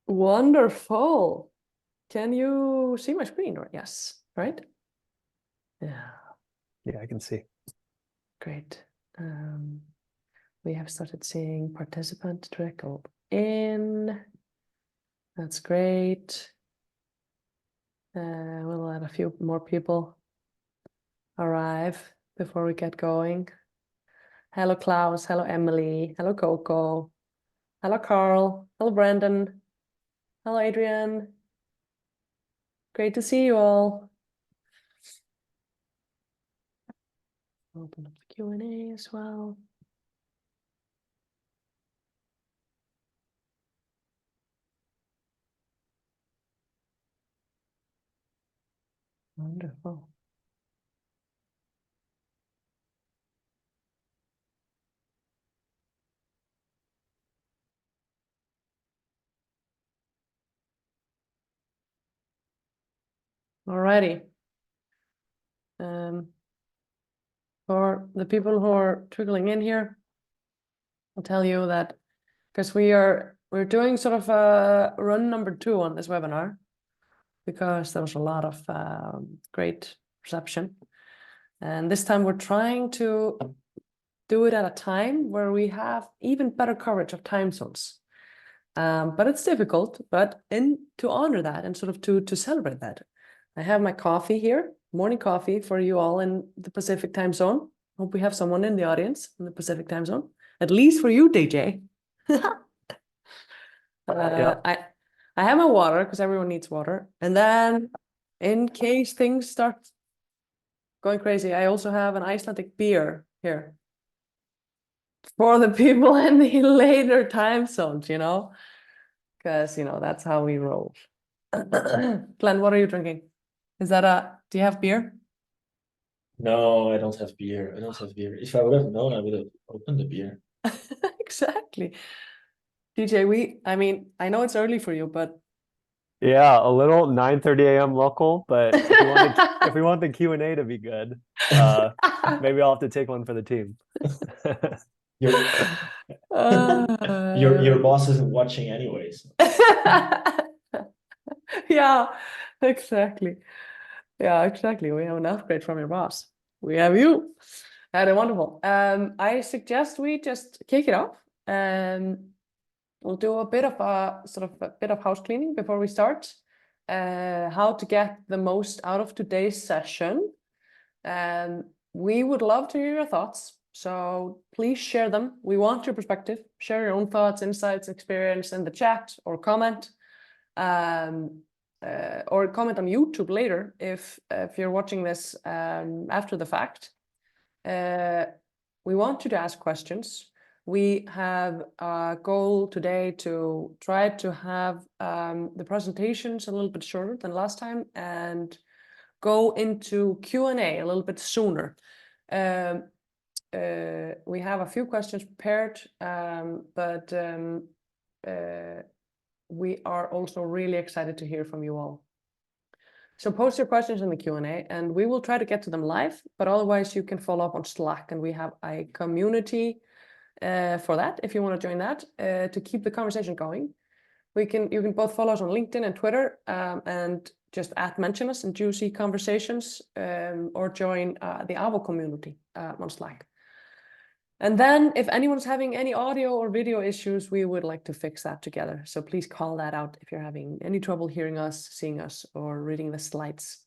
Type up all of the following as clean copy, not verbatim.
Wonderful. Can you see my screen? Or yes, right? Yeah. Yeah, I can see. Great. We have started seeing participants trickle in. That's great. We'll let a few more people arrive before we get going. Hello, Klaus. Hello, Emily. Hello, Coco. Hello, Carl. Hello, Brandon. Hello, Adrian. Great to see you all. Open up the Q&A as well. Wonderful. Alrighty. For the people who are trickling in here, I'll tell you that because we're doing sort of a run number 2 on this webinar, because there was a lot of great reception. And this time we're trying to do it at a time where we have even better coverage of time zones. But it's difficult, but to honor that and sort of to celebrate that, I have my coffee here, morning coffee for you all in the Pacific time zone. Hope we have someone in the audience in the Pacific time zone, at least for you, DJ. Yeah. I have my water because everyone needs water. And then in case things start going crazy, I also have an Icelandic beer here for the people in the later time zones, you know, because, you know, that's how we roll. Glenn, what are you drinking? Do you have beer? No, I don't have beer. I don't have beer. If I would have known, I would have opened the beer. Exactly. DJ, I mean, I know it's early for you, but Yeah, a little 9:30 a.m. local, but if we want the Q&A to be good, maybe I'll have to take one for the team. Your boss isn't watching anyways. Yeah, exactly. Yeah, exactly. We have an upgrade from your boss. We have you. Wonderful. I suggest we just kick it off. We'll do a bit of house cleaning before we start. How to get the most out of today's session. We would love to hear your thoughts, so please share them. We want your perspective. Share your own thoughts, insights, experience in the chat, or comment. Or comment on YouTube later if you're watching this after the fact. We want you to ask questions. We have a goal today to try to have the presentations a little bit shorter than last time and go into Q&A a little bit sooner. We have a few questions prepared, but we are also really excited to hear from you all. So post your questions in the Q&A and we will try to get to them live, but otherwise you can follow up on Slack, and we have a community for that if you want to join that to keep the conversation going. You can both follow us on LinkedIn and Twitter and just mention us in juicy conversations, or join the Avo community on Slack. And then if anyone's having any audio or video issues, we would like to fix that together. So please call that out if you're having any trouble hearing us, seeing us, or reading the slides.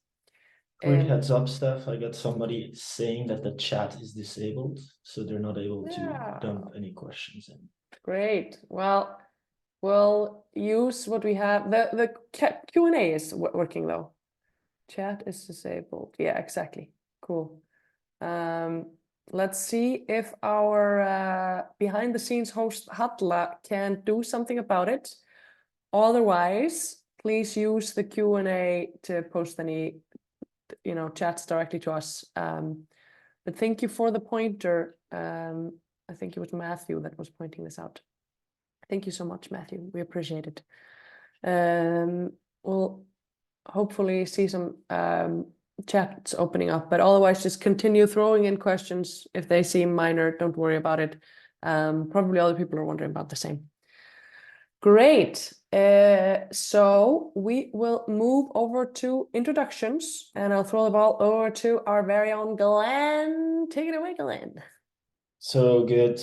Quick heads up, Steph. I got somebody saying that the chat is disabled, so they're not able to dump any questions in. Great. Well, we'll use what we have. The Q&A is working though. Chat is disabled. Yeah, exactly. Cool. Let's see if our behind the scenes host Halla can do something about it. Otherwise, please use the Q&A to post any chats directly to us. But thank you for the pointer. I think it was Matthew that was pointing this out. Thank you so much, Matthew. We appreciate it. We'll hopefully see some chats opening up, but otherwise just continue throwing in questions. If they seem minor, don't worry about it. Probably other people are wondering about the same. Great. So we will move over to introductions, and I'll throw the ball over to our very own Glenn. Take it away, Glenn. So good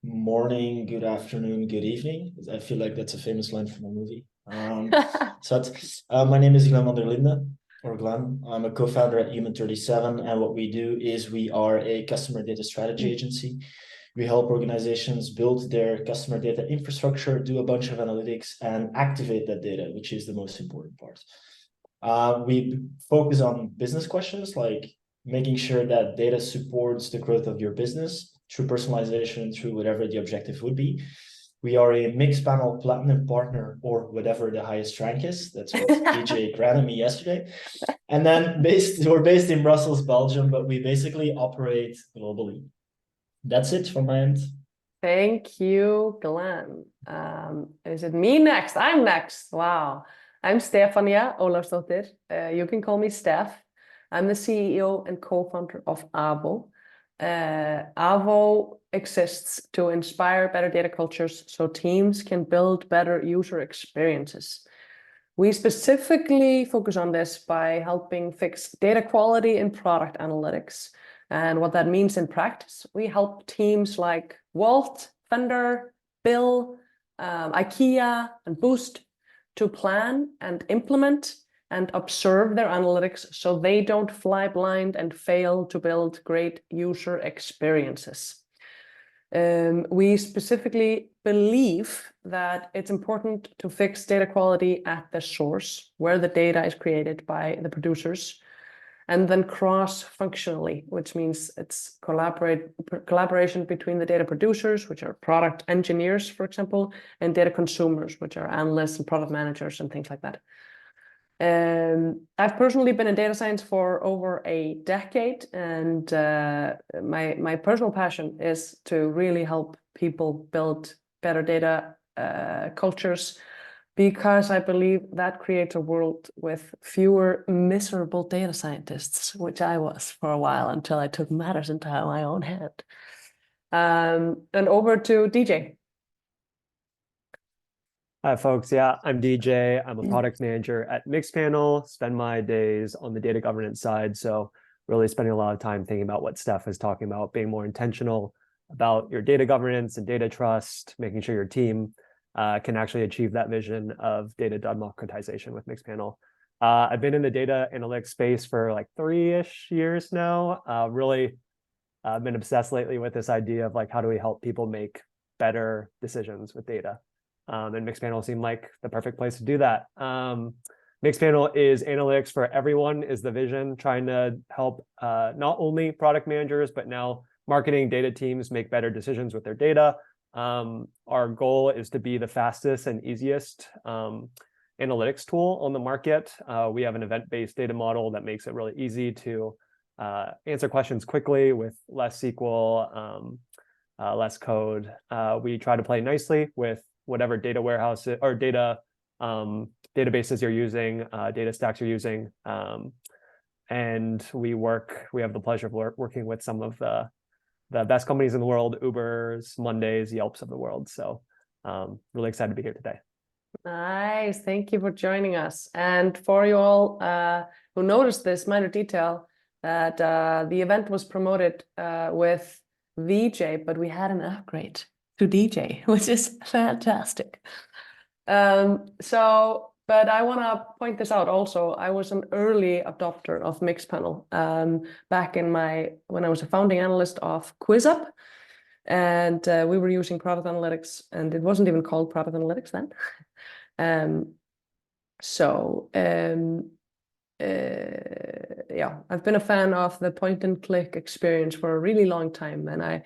morning, good afternoon, good evening. I feel like that's a famous line from a movie. My name is Glenn Vanderlinden, or Glenn. I'm a co-founder at Human37, and what we do is we are a customer data strategy agency. We help organizations build their customer data infrastructure, do a bunch of analytics, and activate that data, which is the most important part. We focus on business questions like making sure that data supports the growth of your business through personalization, through whatever the objective would be. We are a Mixpanel Platinum partner, or whatever the highest rank is. That's what DJ granted me yesterday. And then we're based in Brussels, Belgium, but we basically operate globally. That's it from my end. Thank you, Glenn. Is it me next? I'm next. Wow. I'm Stefanía Ólafsdóttir. You can call me Steph. I'm the CEO and co-founder of Avo. Avo exists to inspire better data cultures so teams can build better user experiences. We specifically focus on this by helping fix data quality in product analytics. And what that means in practice, we help teams like Walt, Fender, Bill, IKEA, and Boost to plan and implement and observe their analytics so they don't fly blind and fail to build great user experiences. We specifically believe that it's important to fix data quality at the source, where the data is created by the producers, and then cross-functionally, which means it's collaboration between the data producers, which are product engineers, for example, and data consumers, which are analysts and product managers and things like that. I've personally been in data science for over a decade, and my personal passion is to really help people build better data cultures, because I believe that creates a world with fewer miserable data scientists, which I was for a while until I took matters into my own hand. And over to DJ. Hi, folks. Yeah, I'm DJ. I'm a product manager at Mixpanel. Spend my days on the data governance side. So really spending a lot of time thinking about what Steph is talking about, being more intentional about your data governance and data trust, making sure your team can actually achieve that vision of data democratization with Mixpanel. I've been in the data analytics space for like 3-ish years now. Really been obsessed lately with this idea of like, how do we help people make better decisions with data? And Mixpanel seemed like the perfect place to do that. Mixpanel is analytics for everyone is the vision, trying to help not only product managers, but now marketing data teams make better decisions with their data. Our goal is to be the fastest and easiest analytics tool on the market. We have an event-based data model that makes it really easy to answer questions quickly with less SQL, less code. We try to play nicely with whatever data warehouse or data databases you're using, data stacks you're using. And we have the pleasure of working with some of the best companies in the world, Ubers, Mondays, Yelps of the world. So really excited to be here today. Nice. Thank you for joining us. And for you all who noticed this minor detail, that the event was promoted with VJ, but we had an upgrade to DJ, which is fantastic. But I want to point this out also. I was an early adopter of Mixpanel back when I was a founding analyst of QuizUp, and we were using product analytics, and it wasn't even called product analytics then. Yeah, I've been a fan of the point and click experience for a really long time, and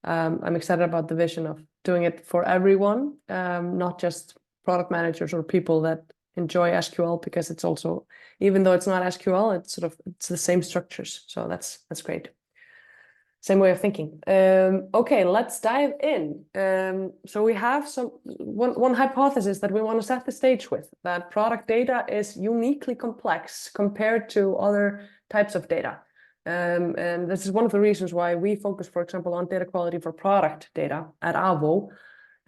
I'm excited about the vision of doing it for everyone, not just product managers or people that enjoy SQL, because it's also, even though it's not SQL, it's the same structures. So that's great. Same way of thinking. Okay, let's dive in. So we have one hypothesis that we want to set the stage with, that product data is uniquely complex compared to other types of data. And this is one of the reasons why we focus, for example, on data quality for product data at Avo.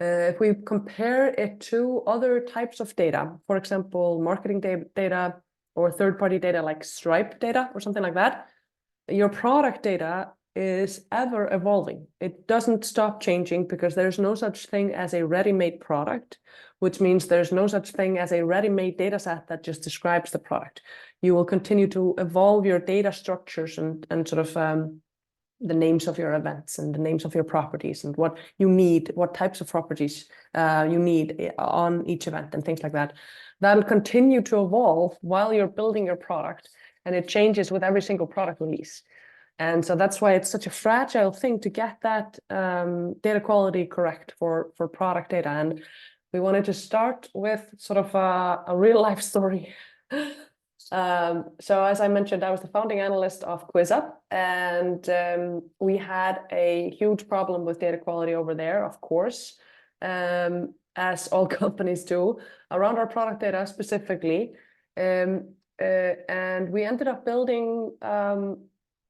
If we compare it to other types of data, for example, marketing data or third-party data like Stripe data or something like that, your product data is ever evolving. It doesn't stop changing because there's no such thing as a ready-made product, which means there's no such thing as a ready-made data set that just describes the product. You will continue to evolve your data structures and sort of the names of your events and the names of your properties and what you need, what types of properties you need on each event and things like that. That'll continue to evolve while you're building your product, and it changes with every single product release. And so that's why it's such a fragile thing to get that data quality correct for product data. And we wanted to start with sort of a real life story. So as I mentioned, I was the founding analyst of QuizUp, and we had a huge problem with data quality over there, of course, as all companies do, around our product data specifically. And we ended up building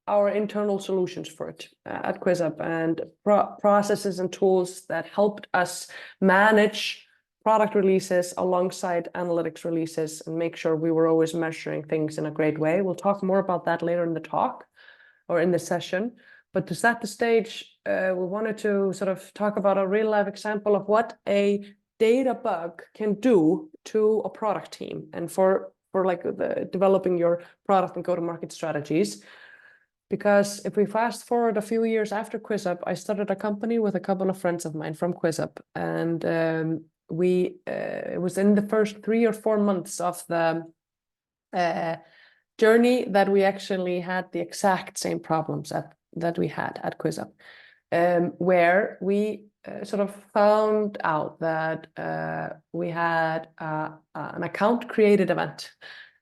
our internal solutions for it at QuizUp, and processes and tools that helped us manage product releases alongside analytics releases and make sure we were always measuring things in a great way. We'll talk more about that later in the talk or in the session. But to set the stage, we wanted to sort of talk about a real life example of what a data bug can do to a product team and for like developing your product and go-to-market strategies. Because if we fast forward a few years after QuizUp, I started a company with a couple of friends of mine from QuizUp, and it was in the first 3 or 4 months of the journey that we actually had the exact same problems that we had at QuizUp, where we sort of found out that we had an account created event,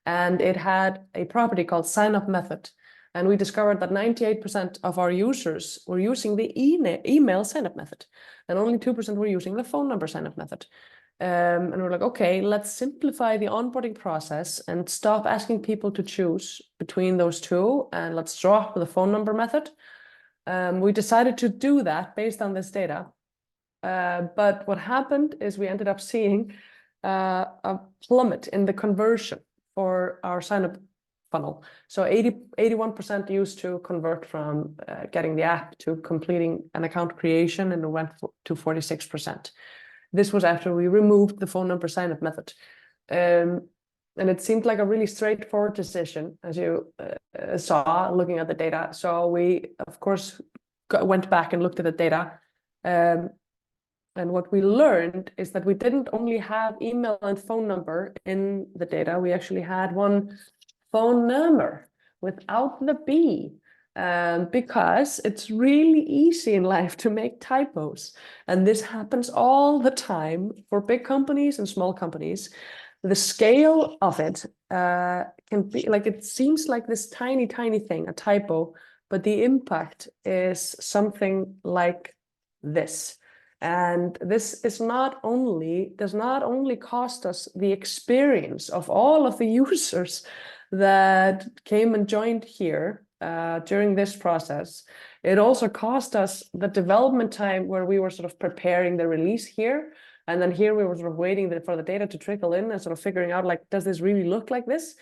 and it had a property called sign up method. And we discovered that 98% of our users were using the email sign-up method, and only 2% were using the phone number sign-up method. And we're like, okay, let's simplify the onboarding process and stop asking people to choose between those two, and let's drop the phone number method. We decided to do that based on this data. But what happened is we ended up seeing a plummet in the conversion for our sign-up funnel. So 81% used to convert from getting the app to completing an account creation, and it went to 46%. This was after we removed the phone number sign-up method. And it seemed like a really straightforward decision, as you saw looking at the data. So we, of course, went back and looked at the data. And what we learned is that we didn't only have email and phone number in the data, we actually had one phone number without the B, because it's really easy in life to make typos. And this happens all the time for big companies and small companies. The scale of it can be like, it seems like this tiny thing, a typo, but the impact is something like this. And this does not only cost us the experience of all of the users that came and joined here during this process, it also cost us the development time where we were sort of preparing the release here. And then here we were sort of waiting for the data to trickle in and sort of figuring out, like, does this really look like this?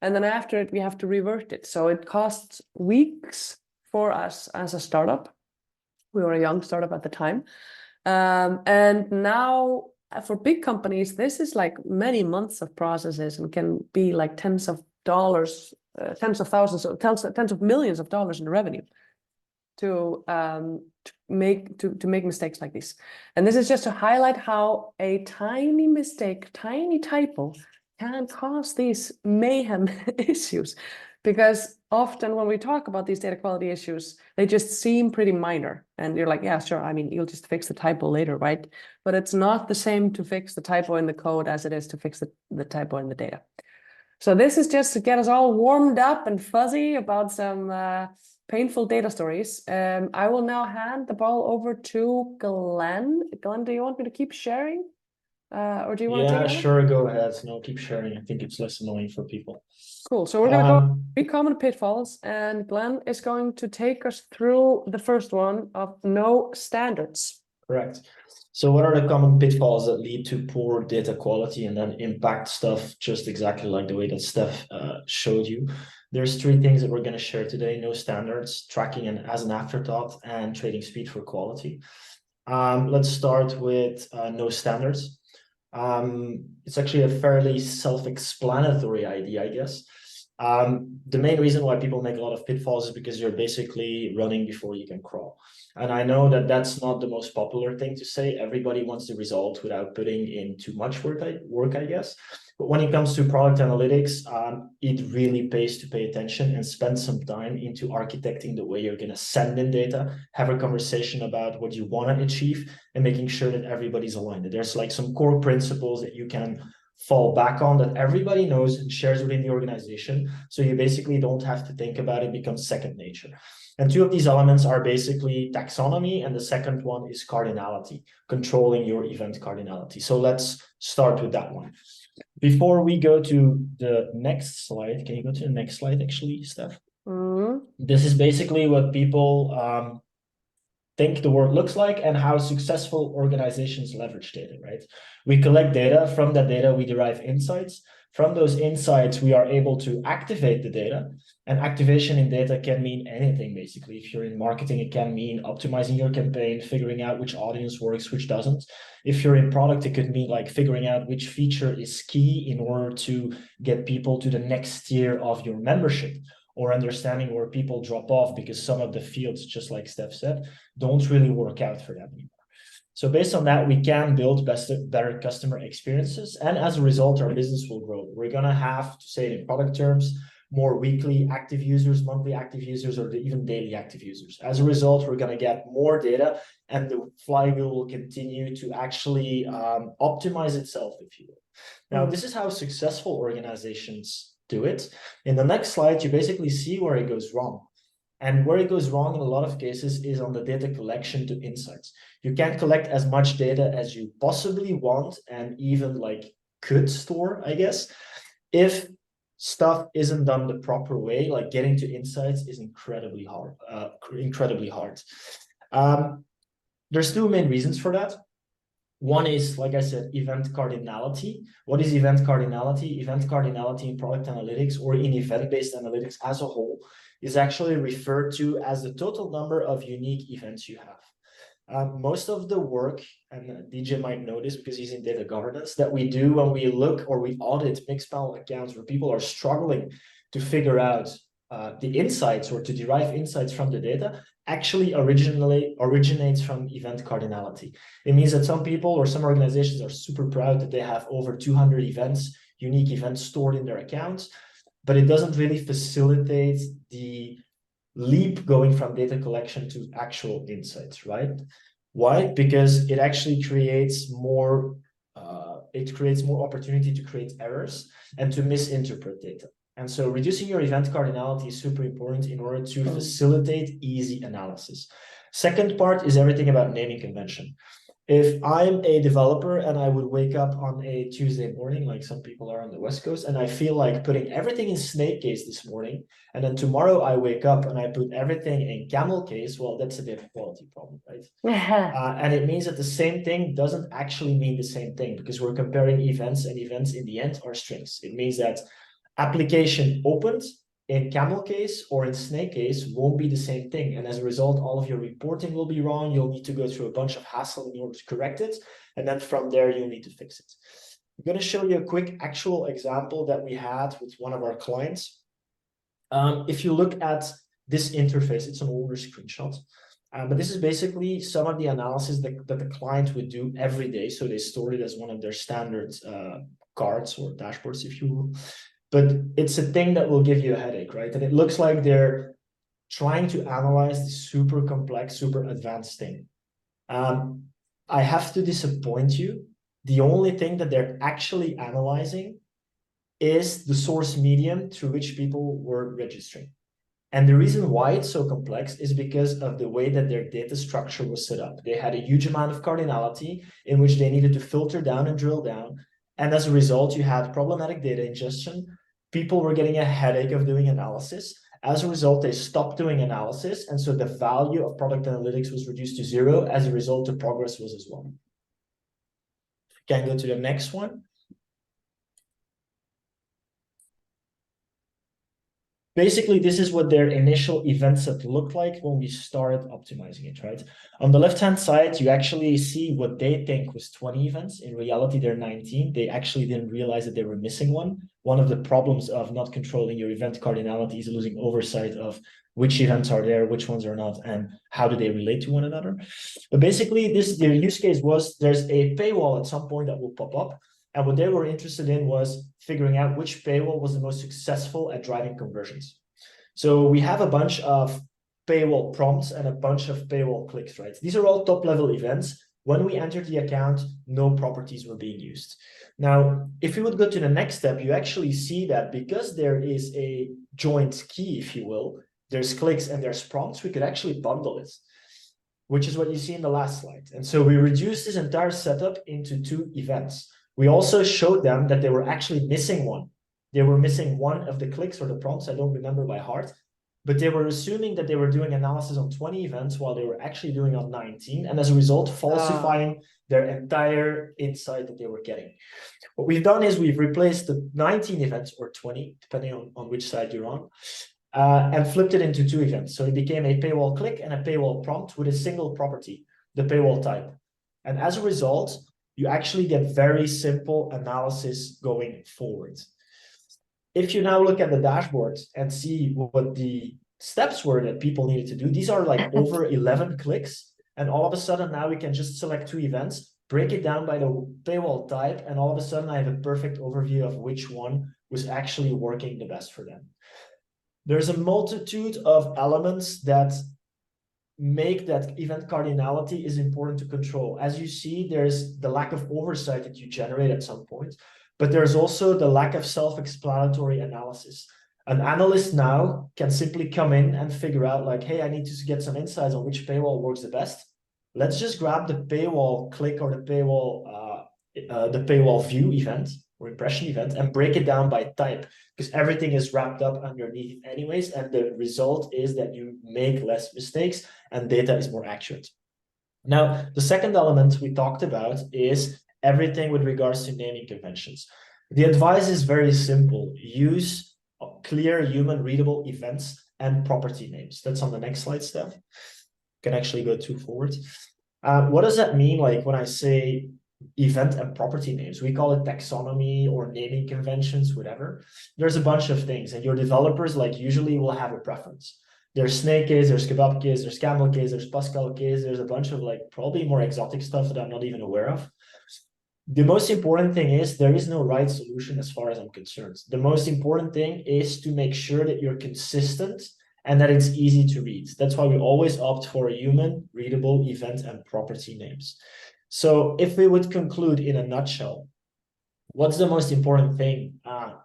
And then after it, we have to revert it. So it costs weeks for us as a startup. We were a young startup at the time. And now for big companies, this is like many months of processes and can be like tens of dollars, tens of millions of dollars in revenue to make mistakes like this. And this is just to highlight how a tiny mistake, tiny typo can cause these mayhem issues. Because often when we talk about these data quality issues, they just seem pretty minor. And you're like, yeah, sure, I mean, you'll just fix the typo later, right? But it's not the same to fix the typo in the code as it is to fix the typo in the data. So this is just to get us all warmed up and fuzzy about some painful data stories. I will now hand the ball over to Glenn. Glenn, do you want me to keep sharing? Or do you want to take it? Yeah, sure, go ahead. No, keep sharing. I think it's less annoying for people. Cool. So we're going to go 3 common pitfalls, and Glenn is going to take us through the first one of no standards. Correct. So what are the common pitfalls that lead to poor data quality and then impact stuff just exactly like the way that Steph showed you? There's 3 things that we're going to share today: no standards, tracking and as an afterthought, and trading speed for quality. Let's start with no standards. It's actually a fairly self-explanatory idea, I guess. The main reason why people make a lot of pitfalls is because you're basically running before you can crawl. And I know that that's not the most popular thing to say. Everybody wants the result without putting in too much work, I guess. But when it comes to product analytics, it really pays to pay attention and spend some time into architecting the way you're going to send in data, have a conversation about what you want to achieve, and making sure that everybody's aligned. That there's like some core principles that you can fall back on, that everybody knows and shares within the organization. So you basically don't have to think about it, it becomes second nature. And 2 of these elements are basically taxonomy, and the second one is cardinality, controlling your event cardinality. So let's start with that one. Before we go to the next slide, can you go to the next slide actually, Steph? This is basically what people think the world looks like and how successful organizations leverage data, right? We collect data. From that data, we derive insights. From those insights, we are able to activate the data. And activation in data can mean anything, basically. If you're in marketing, it can mean optimizing your campaign, figuring out which audience works, which doesn't. If you're in product, it could mean like figuring out which feature is key in order to get people to the next tier of your membership, or understanding where people drop off because some of the fields, just like Steph said, don't really work out for them anymore. So based on that, we can build better customer experiences. And as a result, our business will grow. We're going to have, to say it in product terms, more weekly active users, monthly active users, or even daily active users. As a result, we're going to get more data, and the flywheel will continue to actually optimize itself, if you will. Now, this is how successful organizations do it. In the next slide, you basically see where it goes wrong. And where it goes wrong in a lot of cases is on the data collection to insights. You can't collect as much data as you possibly want and even like could store, I guess, if stuff isn't done the proper way. Like getting to insights is incredibly hard. There's 2 main reasons for that. One is, like I said, event cardinality. What is event cardinality? Event cardinality in product analytics or in event-based analytics as a whole is actually referred to as the total number of unique events you have. Most of the work, and DJ might know this because he's in data governance, that we do when we look or we audit Mixpanel accounts where people are struggling to figure out the insights or to derive insights from the data, actually originates from event cardinality. It means that some people or some organizations are super proud that they have over 200 events, unique events stored in their accounts, but it doesn't really facilitate the leap going from data collection to actual insights, right? Why? Because it actually creates more opportunity to create errors and to misinterpret data. And so reducing your event cardinality is super important in order to facilitate easy analysis. Second part is everything about naming convention. If I'm a developer and I would wake up on a Tuesday morning, like some people are on the West Coast, and I feel like putting everything in snake case this morning, and then tomorrow I wake up and I put everything in camel case, well, that's a data quality problem, right? And it means that the same thing doesn't actually mean the same thing because we're comparing events, and events in the end are strings. It means that application opened in camel case or in snake case won't be the same thing. And as a result, all of your reporting will be wrong. You'll need to go through a bunch of hassle in order to correct it. And then from there, you'll need to fix it. I'm going to show you a quick actual example that we had with one of our clients. If you look at this interface, it's an older screenshot. But this is basically some of the analysis that the client would do every day. So they store it as one of their standard cards or dashboards, if you will. But it's a thing that will give you a headache, right? And it looks like they're trying to analyze this super complex, super advanced thing. I have to disappoint you. The only thing that they're actually analyzing is the source medium through which people were registering. And the reason why it's so complex is because of the way that their data structure was set up. They had a huge amount of cardinality in which they needed to filter down and drill down. And as a result, you had problematic data ingestion. People were getting a headache of doing analysis. As a result, they stopped doing analysis. And so the value of product analytics was reduced to 0. As a result, the progress was as well. Can go to the next one. Basically, this is what their initial event set looked like when we started optimizing it, right? On the left-hand side, you actually see what they think was 20 events. In reality, they're 19. They actually didn't realize that they were missing one. One of the problems of not controlling your event cardinality is losing oversight of which events are there, which ones are not, and how do they relate to one another. But basically, their use case was there's a paywall at some point that will pop up. And what they were interested in was figuring out which paywall was the most successful at driving conversions. So we have a bunch of paywall prompts and a bunch of paywall clicks, right? These are all top-level events. When we entered the account, no properties were being used. Now, if you would go to the next step, you actually see that because there is a joint key, if you will, there's clicks and there's prompts, we could actually bundle it, which is what you see in the last slide. And so we reduced this entire setup into 2 events. We also showed them that they were actually missing one. They were missing one of the clicks or the prompts, I don't remember by heart, but they were assuming that they were doing analysis on 20 events while they were actually doing on 19, and as a result, falsifying their entire insight that they were getting. What we've done is we've replaced the 19 events, or 20, depending on which side you're on, and flipped it into 2 events. So it became a paywall click and a paywall prompt with a single property, the paywall type. And as a result, you actually get very simple analysis going forward. If you now look at the dashboard and see what the steps were that people needed to do, these are like over 11 clicks. And all of a sudden now we can just select 2 events, break it down by the paywall type, and all of a sudden I have a perfect overview of which one was actually working the best for them. There's a multitude of elements that make that event cardinality is important to control. As you see, there's the lack of oversight that you generate at some point, but there's also the lack of self-explanatory analysis. An analyst now can simply come in and figure out like, hey, I need to get some insights on which paywall works the best. Let's just grab the paywall click or the paywall view event or impression event and break it down by type, because everything is wrapped up underneath anyways, and the result is that you make less mistakes and data is more accurate. Now, the second element we talked about is everything with regards to naming conventions. The advice is very simple. Use clear human readable events and property names. That's on the next slide, Steph. Can actually go 2 forward. What does that mean? Like when I say event and property names, we call it taxonomy or naming conventions, whatever. There's a bunch of things, and your developers like usually will have a preference. There's snake case, there's kebab case, there's camel case, there's Pascal case, there's a bunch of like probably more exotic stuff that I'm not even aware of. The most important thing is there is no right solution as far as I'm concerned. The most important thing is to make sure that you're consistent and that it's easy to read. That's why we always opt for human readable event and property names. So if we would conclude in a nutshell, what's the most important thing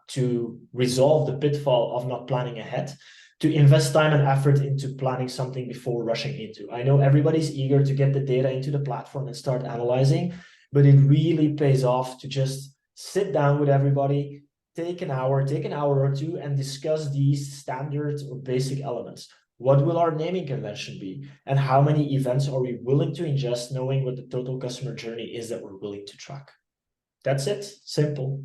to resolve the pitfall of not planning ahead? To invest time and effort into planning something before rushing into. I know everybody's eager to get the data into the platform and start analyzing, but it really pays off to just sit down with everybody, take an hour or 2 and discuss these standard or basic elements. What will our naming convention be? And how many events are we willing to ingest, knowing what the total customer journey is that we're willing to track? That's it. Simple.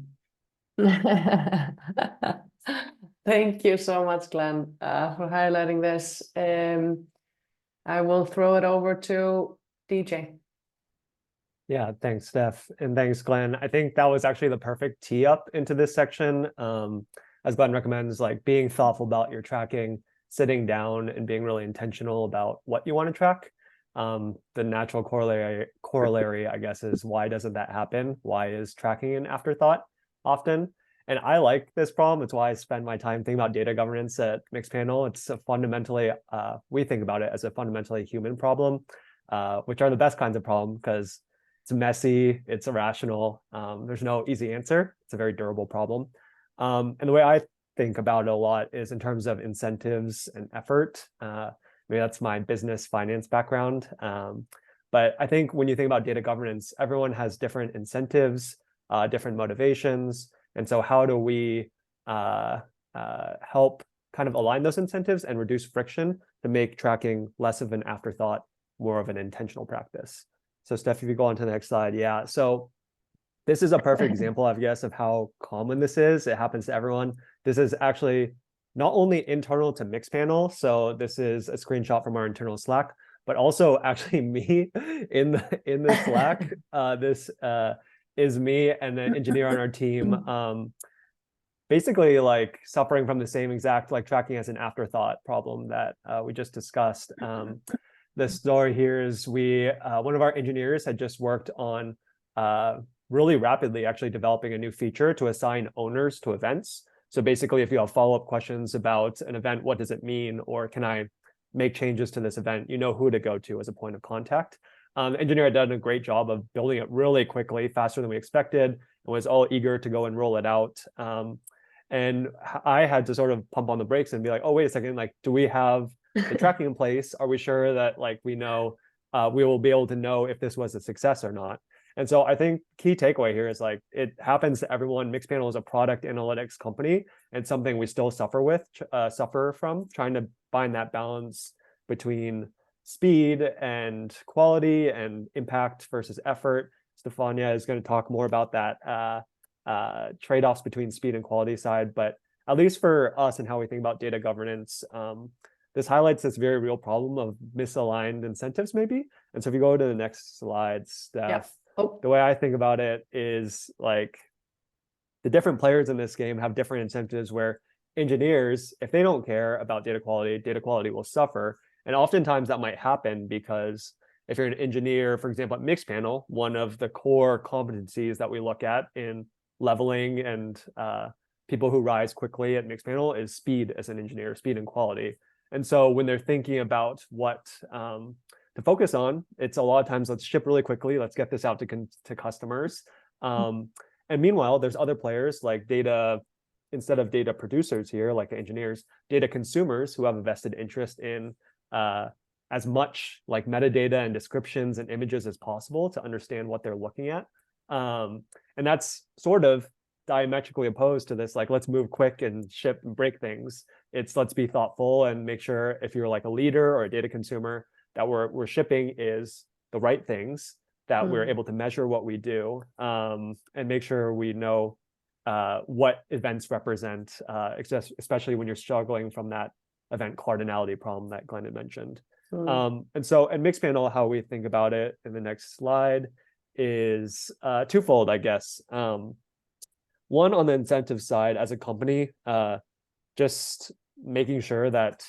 Thank you so much, Glenn, for highlighting this. I will throw it over to DJ. Yeah, thanks, Steph. And thanks, Glenn. I think that was actually the perfect tee up into this section. As Glenn recommends, like being thoughtful about your tracking, sitting down and being really intentional about what you want to track. The natural corollary, I guess, is why doesn't that happen? Why is tracking an afterthought often? And I like this problem. It's why I spend my time thinking about data governance at Mixpanel. It's a fundamentally, we think about it as a fundamentally human problem, which are the best kinds of problem because it's messy, it's irrational. There's no easy answer. It's a very durable problem. And the way I think about it a lot is in terms of incentives and effort. Maybe that's my business finance background. But I think when you think about data governance, everyone has different incentives, different motivations. And so how do we help kind of align those incentives and reduce friction to make tracking less of an afterthought, more of an intentional practice. So Steph, if you go on to the next slide. Yeah, so this is a perfect example, I guess, of how common this is. It happens to everyone. This is actually not only internal to Mixpanel, so this is a screenshot from our internal Slack, but also actually me in the Slack. This is me and the engineer on our team, basically like suffering from the same exact like tracking as an afterthought problem that we just discussed. The story here is one of our engineers had just worked on really rapidly actually developing a new feature to assign owners to events. So basically, if you have follow-up questions about an event, what does it mean? Or can I make changes to this event? You know who to go to as a point of contact. The engineer had done a great job of building it really quickly, faster than we expected, and was all eager to go and roll it out. And I had to sort of pump on the brakes and be like, oh, wait a second, like, do we have the tracking in place? Are we sure that like we know, we will be able to know if this was a success or not? And so I think key takeaway here is like, it happens to everyone. Mixpanel is a product analytics company and something we still suffer from, trying to find that balance between speed and quality and impact versus effort. Stefanía is going to talk more about that trade-offs between speed and quality side, but at least for us and how we think about data governance, this highlights this very real problem of misaligned incentives maybe. And so if you go to the next slide, Steph, Yeah. The way I think about it is like the different players in this game have different incentives where engineers, if they don't care about data quality will suffer. And oftentimes that might happen because if you're an engineer, for example, at Mixpanel, one of the core competencies that we look at in leveling and people who rise quickly at Mixpanel is speed as an engineer, speed and quality. And so when they're thinking about what to focus on, it's a lot of times, let's ship really quickly, let's get this out to customers. And meanwhile, there's other players like instead of data producers here, like the engineers, data consumers who have a vested interest in as much like metadata and descriptions and images as possible to understand what they're looking at. And that's sort of diametrically opposed to this, like, let's move quick and ship and break things. It's let's be thoughtful and make sure if you're like a leader or a data consumer that we're shipping is the right things, that we're able to measure what we do, and make sure we know what events represent, especially when you're struggling from that event cardinality problem that Glenn had mentioned. And so at Mixpanel, how we think about it in the next slide is twofold, I guess. One, on the incentive side as a company, just making sure that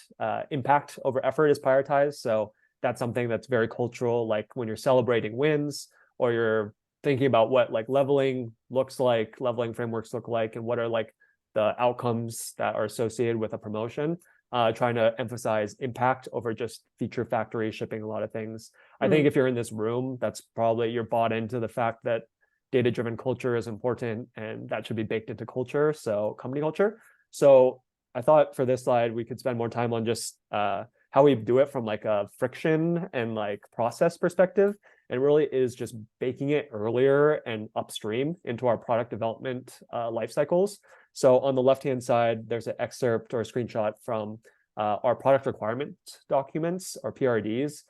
impact over effort is prioritized. So that's something that's very cultural, like when you're celebrating wins or you're thinking about what like leveling looks like, leveling frameworks look like, and what are like the outcomes that are associated with a promotion, trying to emphasize impact over just feature factory shipping a lot of things. I think if you're in this room, that's probably you're bought into the fact that data-driven culture is important and that should be baked into culture, so company culture. So I thought for this slide, we could spend more time on just how we do it from like a friction and like process perspective. It really is just baking it earlier and upstream into our product development life cycles. So on the left-hand side, there's an excerpt or a screenshot from our product requirement documents or PRDs.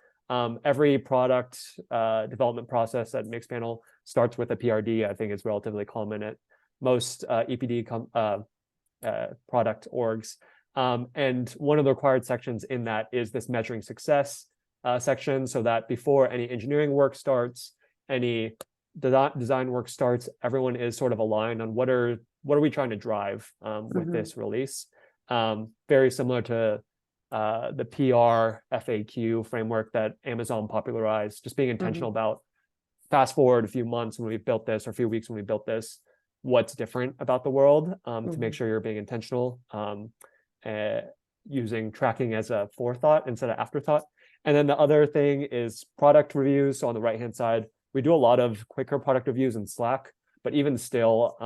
Every product development process at Mixpanel starts with a PRD. I think it's relatively common at most EPD product orgs. And one of the required sections in that is this measuring success section, so that before any engineering work starts, any design work starts, everyone is sort of aligned on what are we trying to drive with this release. Very similar to the PR FAQ framework that Amazon popularized, just being intentional about fast forward a few months when we've built this, or a few weeks when we built this, what's different about the world, to make sure you're being intentional, using tracking as a forethought instead of afterthought. And then the other thing is product reviews. So on the right-hand side, we do a lot of quicker product reviews in Slack, but even still,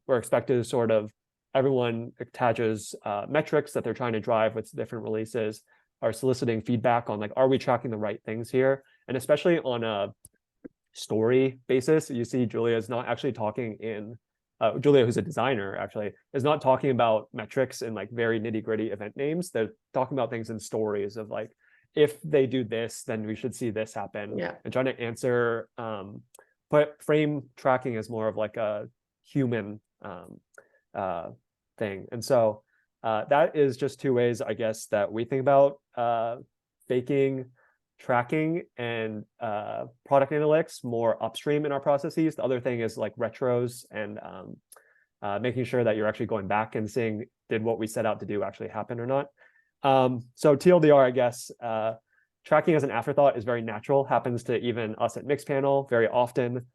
we're expected to sort of, everyone attaches metrics that they're trying to drive with different releases, are soliciting feedback on like, are we tracking the right things here? And especially on a story basis, you see Julia is not actually talking in Julia, who's a designer, actually, is not talking about metrics and like very nitty-gritty event names. They're talking about things in stories of like, if they do this, then we should see this happen. Yeah. And trying to answer, but frame tracking is more of like a human thing. And so that is just two ways, I guess, that we think about baking tracking and product analytics more upstream in our processes. The other thing is like retros and making sure that you're actually going back and seeing, did what we set out to do actually happen or not? So TLDR, I guess, tracking as an afterthought is very natural, happens to even us at Mixpanel very often.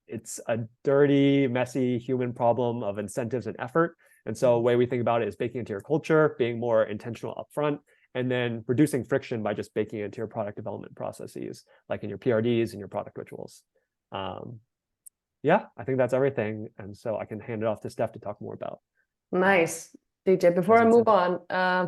It's a dirty, messy human problem of incentives and effort. And so the way we think about it is baking into your culture, being more intentional upfront, and then reducing friction by just baking it into your product development processes, like in your PRDs and your product rituals. Yeah, I think that's everything. And so I can hand it off to Steph to talk more about. Nice, DJ. Before I move on,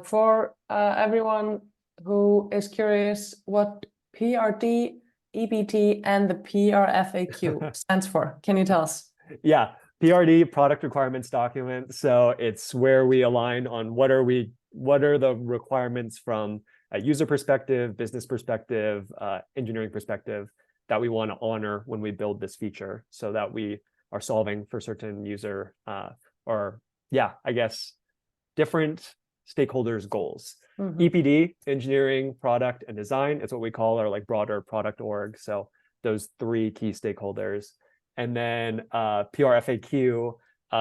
for everyone who is curious what PRD, EBT, and the PRFAQ stands for, can you tell us? Yeah, PRD, product requirements document. So it's where we align on what are the requirements from a user perspective, business perspective, engineering perspective that we want to honor when we build this feature, so that we are solving for certain user I guess different stakeholders' goals. EPD, engineering, product, and design, it's what we call our like broader product org. So those three key stakeholders. And then PRFAQ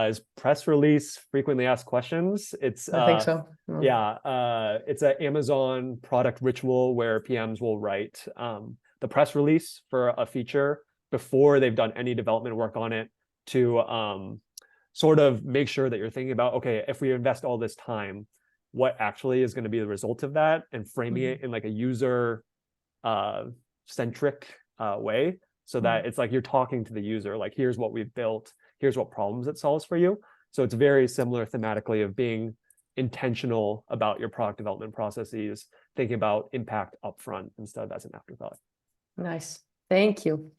is press release, frequently asked questions. It's I think so. Yeah, it's an Amazon product ritual where PMs will write the press release for a feature before they've done any development work on it, to sort of make sure that you're thinking about, okay, if we invest all this time, what actually is going to be the result of that, and framing it in like a user centric way, so that it's like you're talking to the user, like, here's what we've built, here's what problems it solves for you. So it's very similar thematically of being intentional about your product development processes, thinking about impact upfront instead of as an afterthought. Nice, thank you.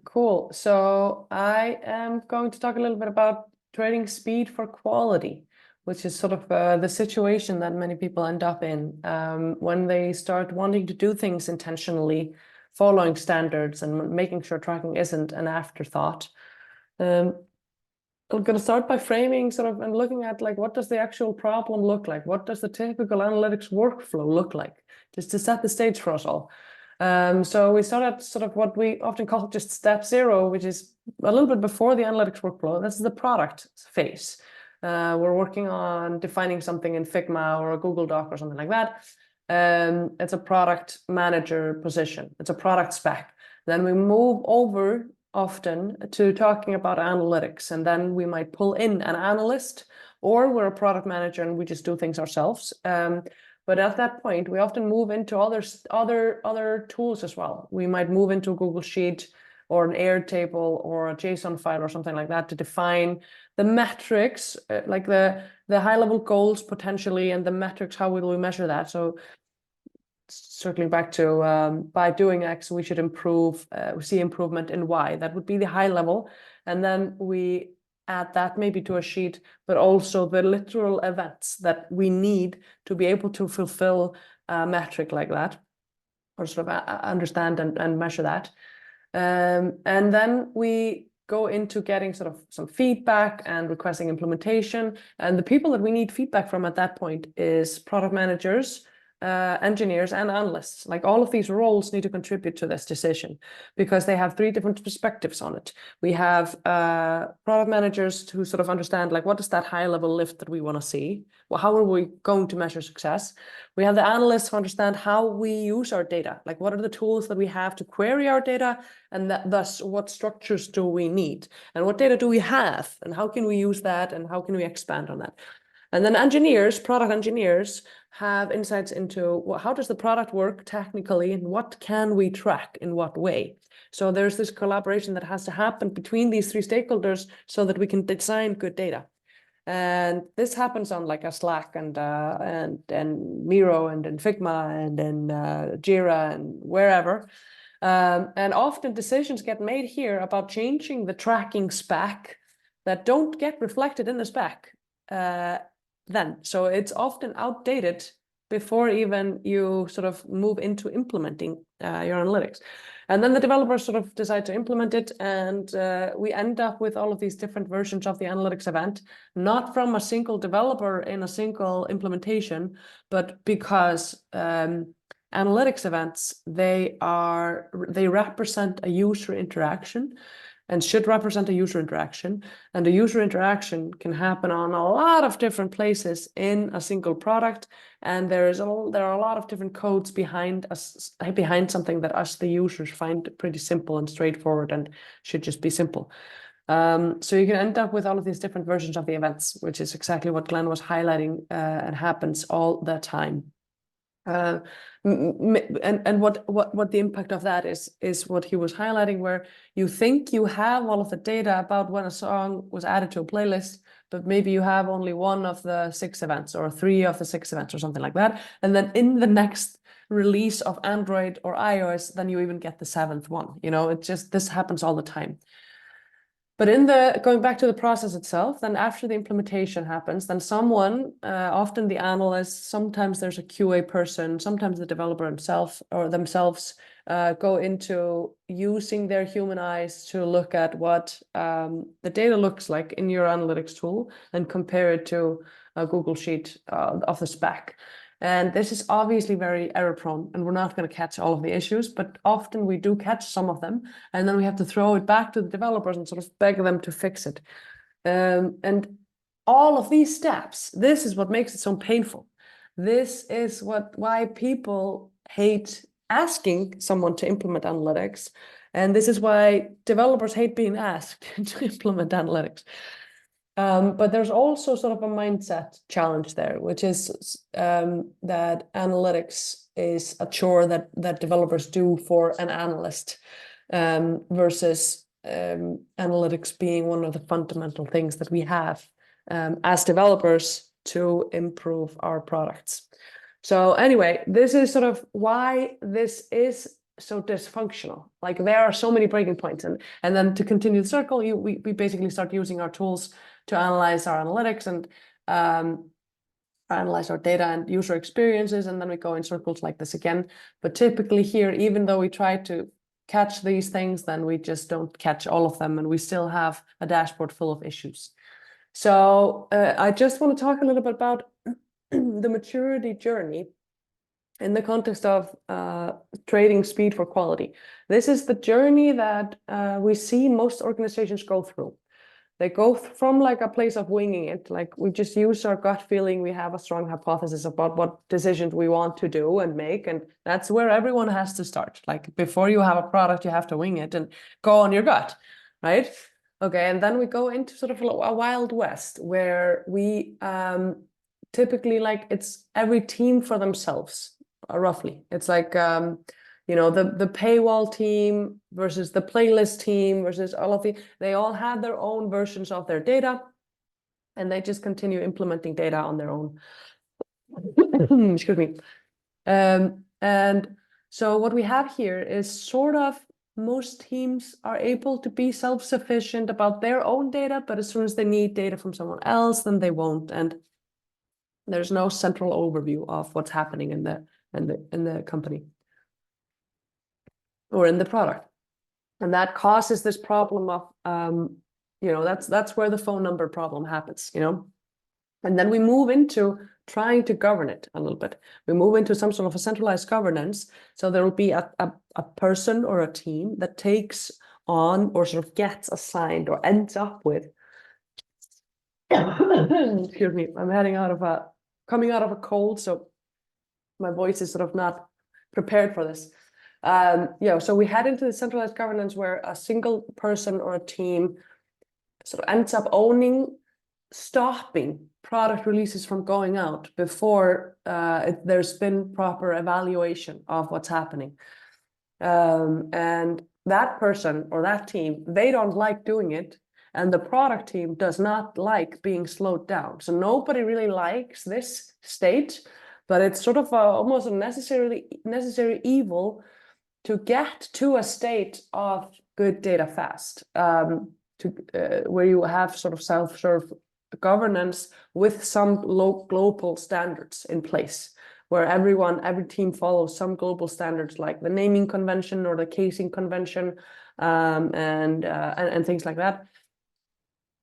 Cool. So I am going to talk a little bit about trading speed for quality, which is sort of the situation that many people end up in when they start wanting to do things intentionally, following standards and making sure tracking isn't an afterthought. I'm going to start by framing sort of and looking at like, what does the actual problem look like? What does the typical analytics workflow look like? Just to set the stage for us all. So we start at sort of what we often call just step zero, which is a little bit before the analytics workflow. This is the product phase. We're working on defining something in Figma or a Google Doc or something like that. It's a product manager position. It's a product spec. Then we move over often to talking about analytics, and then we might pull in an analyst, or we're a product manager and we just do things ourselves. But at that point, we often move into other tools as well. We might move into a Google Sheet or an Airtable or a JSON file or something like that to define the metrics, like the high-level goals potentially, and the metrics, how will we measure that? So circling back to by doing X, we should improve, we see improvement in Y. That would be the high level. And then we add that maybe to a sheet, but also the literal events that we need to be able to fulfill a metric like that, or sort of understand and measure that. And then we go into getting sort of some feedback and requesting implementation. And the people that we need feedback from at that point is product managers, engineers, and analysts. Like, all of these roles need to contribute to this decision because they have three different perspectives on it. We have product managers who sort of understand, like, what is that high level lift that we want to see? Well, how are we going to measure success? We have the analysts who understand how we use our data, like what are the tools that we have to query our data, and thus what structures do we need, and what data do we have, and how can we use that, and how can we expand on that? And then engineers, product engineers, have insights into, well, how does the product work technically, and what can we track in what way? So there's this collaboration that has to happen between these three stakeholders so that we can design good data. And this happens on like a Slack and Miro and in Figma and in Jira and wherever. And often decisions get made here about changing the tracking spec that don't get reflected in the spec then. So it's often outdated before even you sort of move into implementing your analytics. And then the developers sort of decide to implement it, and we end up with all of these different versions of the analytics event, not from a single developer in a single implementation, but because analytics events, they represent a user interaction and should represent a user interaction. And a user interaction can happen on a lot of different places in a single product. And there are a lot of different codes behind something that us, the users, find pretty simple and straightforward and should just be simple. So you can end up with all of these different versions of the events, which is exactly what Glenn was highlighting, and happens all the time. And what the impact of that is what he was highlighting, where you think you have all of the data about when a song was added to a playlist, but maybe you have only 1 of the 6 events or 3 of the 6 events or something like that. And then in the next release of Android or iOS, then you even get the 7th one. You know, this happens all the time. But going back to the process itself, then after the implementation happens, then someone, often the analyst, sometimes there's a QA person, sometimes the developer himself or themselves go into using their human eyes to look at what the data looks like in your analytics tool and compare it to a Google Sheet of the spec. And this is obviously very error prone, and we're not going to catch all of the issues, but often we do catch some of them, and then we have to throw it back to the developers and sort of beg them to fix it. And all of these steps, this is what makes it so painful. This is why people hate asking someone to implement analytics, and this is why developers hate being asked to implement analytics. But there's also sort of a mindset challenge there, which is that analytics is a chore that developers do for an analyst, versus analytics being one of the fundamental things that we have as developers to improve our products. So anyway, this is sort of why this is so dysfunctional. Like, there are so many breaking points, and then to continue the circle, we basically start using our tools to analyze our analytics and analyze our data and user experiences, and then we go in circles like this again. But typically here, even though we try to catch these things, then we just don't catch all of them, and we still have a dashboard full of issues. So I just want to talk a little bit about the maturity journey in the context of trading speed for quality. This is the journey that we see most organizations go through. They go from like a place of winging it, like we just use our gut feeling, we have a strong hypothesis about what decisions we want to do and make, and that's where everyone has to start. Like, before you have a product, you have to wing it and go on your gut, right? Okay, and then we go into sort of a Wild West, where we typically, like, it's every team for themselves, roughly. It's like you know, the paywall team versus the playlist team versus all of they all have their own versions of their data, and they just continue implementing data on their own. Excuse me. And so what we have here is sort of, most teams are able to be self-sufficient about their own data, but as soon as they need data from someone else, then they won't. And there's no central overview of what's happening in the company or in the product. And that causes this problem of, you know, that's where the phone number problem happens, you know. And then we move into trying to govern it a little bit. We move into some sort of a centralized governance. So there will be a person or a team that takes on, or sort of gets assigned, or ends up with, excuse me, I'm coming out of a cold, so my voice is sort of not prepared for this. Yeah, so we head into the centralized governance, where a single person or a team sort of ends up stopping product releases from going out before there's been proper evaluation of what's happening. And that person or that team, they don't like doing it, and the product team does not like being slowed down. So nobody really likes this state, but it's sort of almost a necessary evil to get to a state of good data fast, where you have sort of self-serve governance with some global standards in place, where every team follows some global standards like the naming convention or the casing convention, and things like that.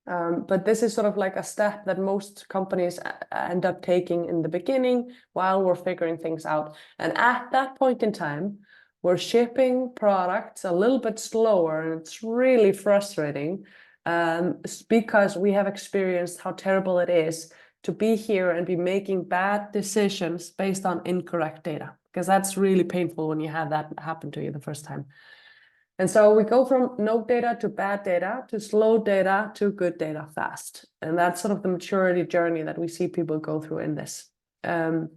But this is sort of like a step that most companies end up taking in the beginning while we're figuring things out. And at that point in time, we're shipping products a little bit slower, and it's really frustrating, because we have experienced how terrible it is to be here and be making bad decisions based on incorrect data, because that's really painful when you have that happen to you the first time. And so we go from no data to bad data to slow data to good data fast. And that's sort of the maturity journey that we see people go through in this. And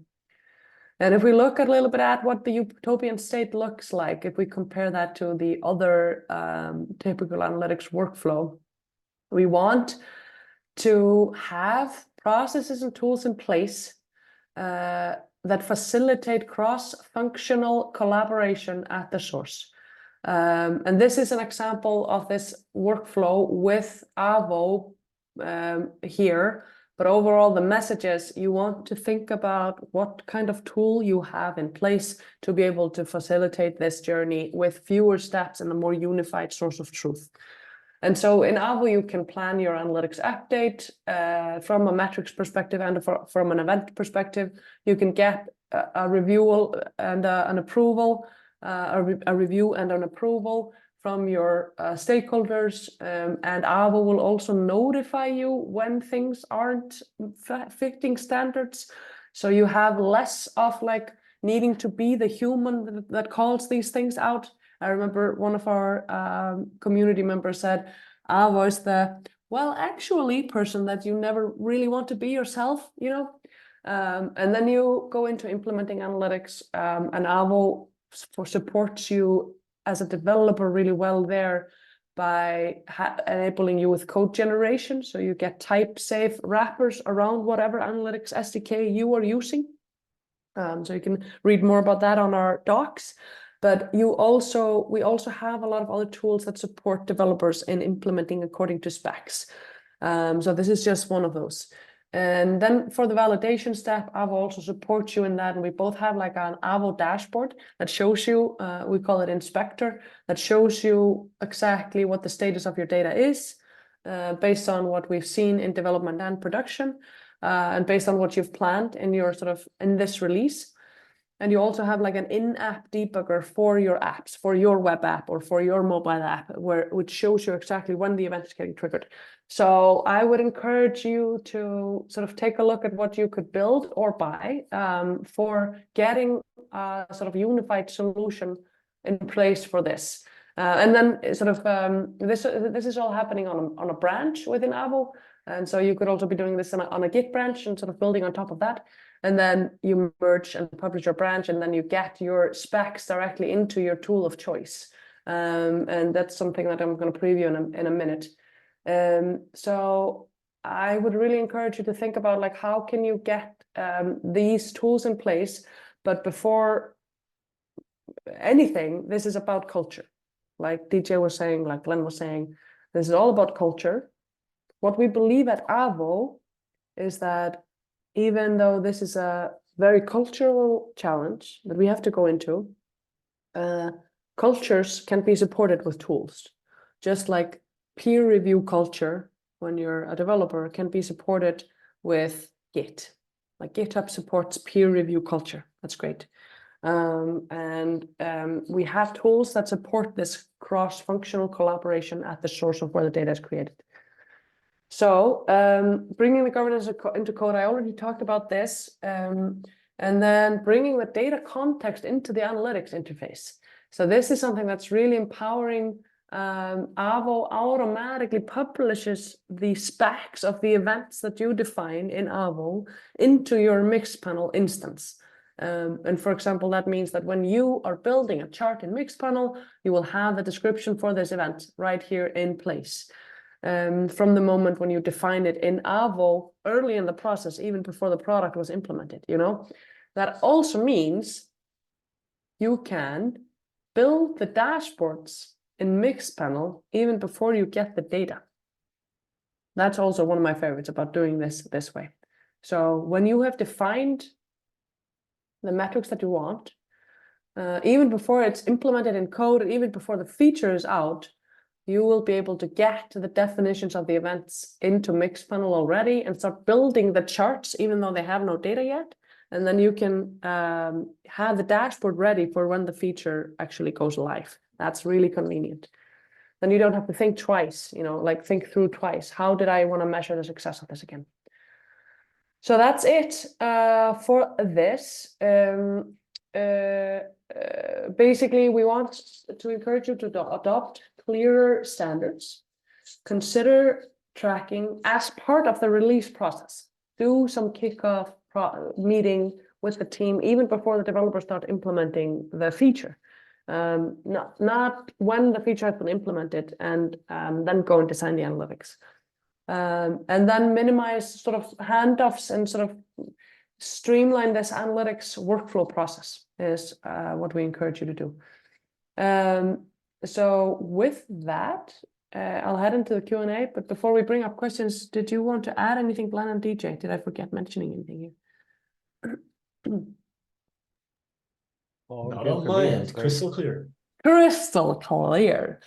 if we look a little bit at what the utopian state looks like, if we compare that to the other typical analytics workflow, we want to have processes and tools in place that facilitate cross-functional collaboration at the source. And this is an example of this workflow with Avo here. But overall, the message is you want to think about what kind of tool you have in place to be able to facilitate this journey with fewer steps and a more unified source of truth. And so in Avo, you can plan your analytics update from a metrics perspective and from an event perspective. You can get a review and an approval, a review and an approval from your stakeholders, and Avo will also notify you when things aren't fitting standards. So you have less of like needing to be the human that calls these things out. I remember one of our community members said, Avo is the, well, actually person that you never really want to be yourself, you know? And then you go into implementing analytics, and Avo supports you as a developer really well there by enabling you with code generation. So you get type safe wrappers around whatever analytics SDK you are using. So you can read more about that on our docs. But we also have a lot of other tools that support developers in implementing according to specs. So this is just one of those. And then for the validation step, Avo also supports you in that. And we both have like an Avo dashboard that shows you, we call it Inspector, that shows you exactly what the status of your data is, based on what we've seen in development and production, and based on what you've planned in your in this release. And you also have like an in-app debugger for your apps, for your web app or for your mobile app, which shows you exactly when the event is getting triggered. So I would encourage you to sort of take a look at what you could build or buy for getting a sort of unified solution in place for this. And then sort of this is all happening on a branch within Avo. And so you could also be doing this on a Git branch and sort of building on top of that. And then you merge and publish your branch, and then you get your specs directly into your tool of choice. And that's something that I'm going to preview in a minute. So I would really encourage you to think about like, how can you get these tools in place? But before anything, this is about culture. Like DJ was saying, like Glenn was saying, this is all about culture. What we believe at Avo is that even though this is a very cultural challenge that we have to go into, cultures can be supported with tools. Just like peer review culture, when you're a developer, can be supported with Git. Like GitHub supports peer review culture. That's great. And we have tools that support this cross-functional collaboration at the source of where the data is created. So bringing the governance into code, I already talked about this, and then bringing the data context into the analytics interface. So this is something that's really empowering. Avo automatically publishes the specs of the events that you define in Avo into your Mixpanel instance. And for example, that means that when you are building a chart in Mixpanel, you will have the description for this event right here in place. From the moment when you define it in Avo early in the process, even before the product was implemented, you know. That also means you can build the dashboards in Mixpanel even before you get the data. That's also one of my favorites about doing this way. So when you have defined the metrics that you want, even before it's implemented in code, and even before the feature is out, you will be able to get to the definitions of the events into Mixpanel already and start building the charts, even though they have no data yet. And then you can have the dashboard ready for when the feature actually goes live. That's really convenient. Then you don't have to think twice, like think through twice. How did I want to measure the success of this again? So that's it for this. Basically, we want to encourage you to adopt clearer standards. Consider tracking as part of the release process. Do some kickoff meeting with the team even before the developers start implementing the feature. Not when the feature has been implemented and then go and design the analytics. And then minimize sort of handoffs and sort of streamline this analytics workflow process is what we encourage you to do. So with that, I'll head into the Q&A, but before we bring up questions, did you want to add anything, Glenn and DJ? Did I forget mentioning anything here? Not on my end, crystal clear. Crystal clear.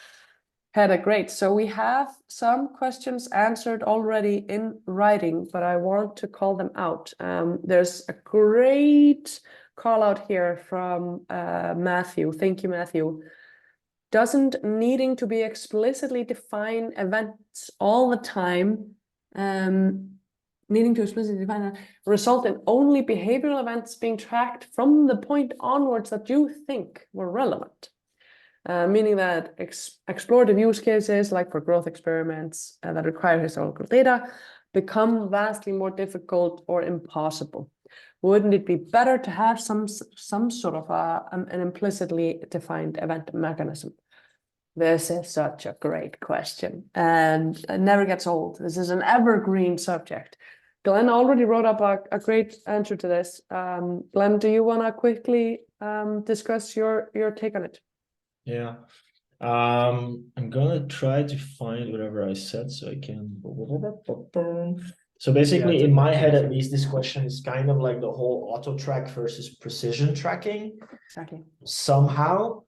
Great. So we have some questions answered already in writing, but I want to call them out. There's a great call out here from Matthew. Thank you, Matthew. Doesn't needing to be explicitly define events all the time, needing to explicitly define result in only behavioral events being tracked from the point onwards that you think were relevant? Meaning that explorative use cases like for growth experiments that require historical data become vastly more difficult or impossible. Wouldn't it be better to have some sort of an implicitly defined event mechanism? This is such a great question and it never gets old. This is an evergreen subject. Glenn already wrote up a great answer to this. Glenn, do you want to quickly discuss your take on it? Yeah, I'm gonna try to find whatever I said so I can. So basically, in my head, at least, this question is kind of like the whole auto track versus precision tracking. Exactly. Somehow,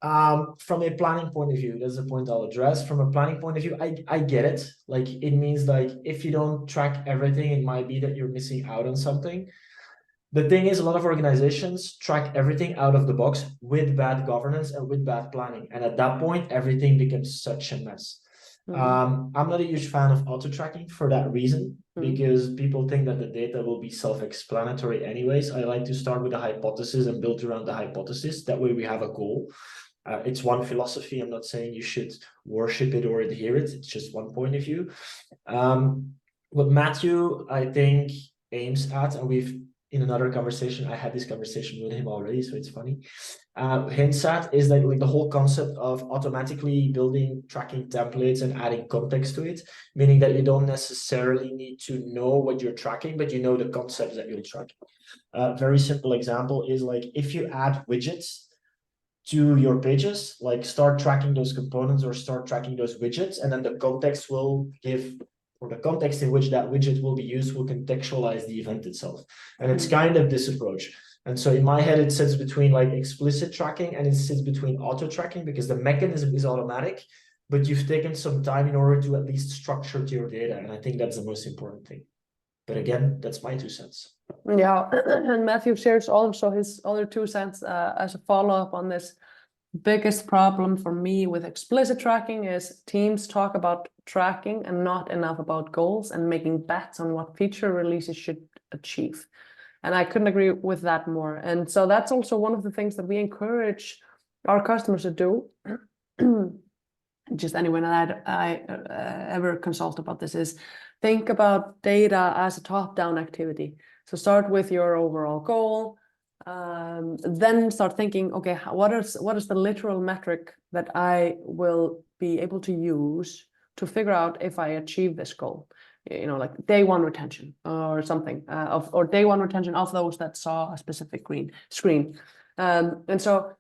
from a planning point of view, that's the point I'll address. From a planning point of view, I get it. Like it means like if you don't track everything, it might be that you're missing out on something. The thing is, a lot of organizations track everything out of the box with bad governance and with bad planning. And at that point, everything becomes such a mess. I'm not a huge fan of auto tracking for that reason, because people think that the data will be self-explanatory anyways. I like to start with a hypothesis and build around the hypothesis. That way we have a goal. It's one philosophy. I'm not saying you should worship it or adhere it. It's just one point of view. What Matthew, I think, aims at, and we've in another conversation, I had this conversation with him already, so it's funny. Hints at is that like the whole concept of automatically building tracking templates and adding context to it, meaning that you don't necessarily need to know what you're tracking, but you know the concepts that you're tracking. Very simple example is like if you add widgets to your pages, like start tracking those components or start tracking those widgets, and then the context will give, or the context in which that widget will be used will contextualize the event itself. And it's kind of this approach. And so in my head, it sits between like explicit tracking and it sits between auto tracking, because the mechanism is automatic, but you've taken some time in order to at least structure your data. And I think that's the most important thing. But again, that's my 2 cents. Yeah, and Matthew shares also his other 2 cents as a follow-up on this. Biggest problem for me with explicit tracking is teams talk about tracking and not enough about goals and making bets on what feature releases should achieve. And I couldn't agree with that more. And so that's also one of the things that we encourage our customers to do. Just anyone that I ever consult about this is think about data as a top-down activity. So start with your overall goal. Then start thinking, okay, what is the literal metric that I will be able to use to figure out if I achieve this goal? Like day 1 retention or something or day 1 retention of those that saw a specific screen. And so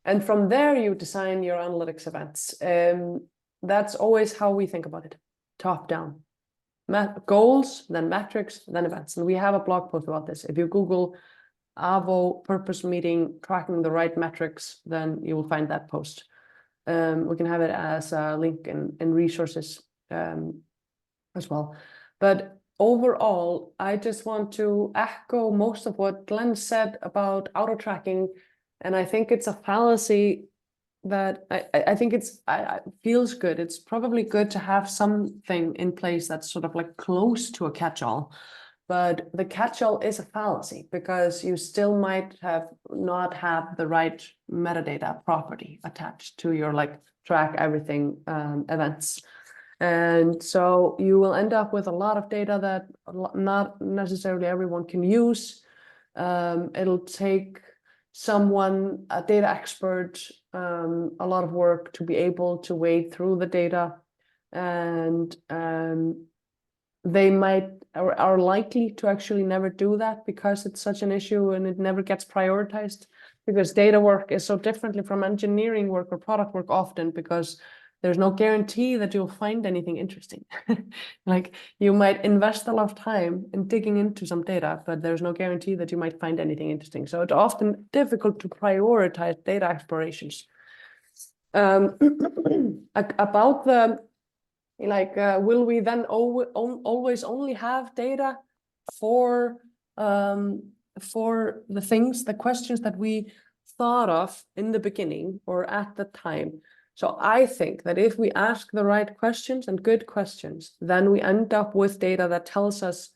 And from there, you design your analytics events. That's always how we think about it, top down. Goals, then metrics, then events. And we have a blog post about this. If you Google Avo purpose meeting tracking the right metrics, then you will find that post. We can have it as a link in resources as well. But overall, I just want to echo most of what Glenn said about auto tracking. And I think it's a fallacy that I think it feels good. It's probably good to have something in place that's sort of like close to a catch-all, but the catch-all is a fallacy because you still might not have the right metadata property attached to your like track everything events. And so you will end up with a lot of data that not necessarily everyone can use. It'll take someone, a data expert, a lot of work to be able to wade through the data, and they might are likely to actually never do that because it's such an issue and it never gets prioritized, because data work is so differently from engineering work or product work often, because there's no guarantee that you'll find anything interesting. Like you might invest a lot of time in digging into some data, but there's no guarantee that you might find anything interesting. So it's often difficult to prioritize data explorations. About the, like, will we then always only have data for the things, the questions that we thought of in the beginning or at the time? So I think that if we ask the right questions and good questions, then we end up with data that tells us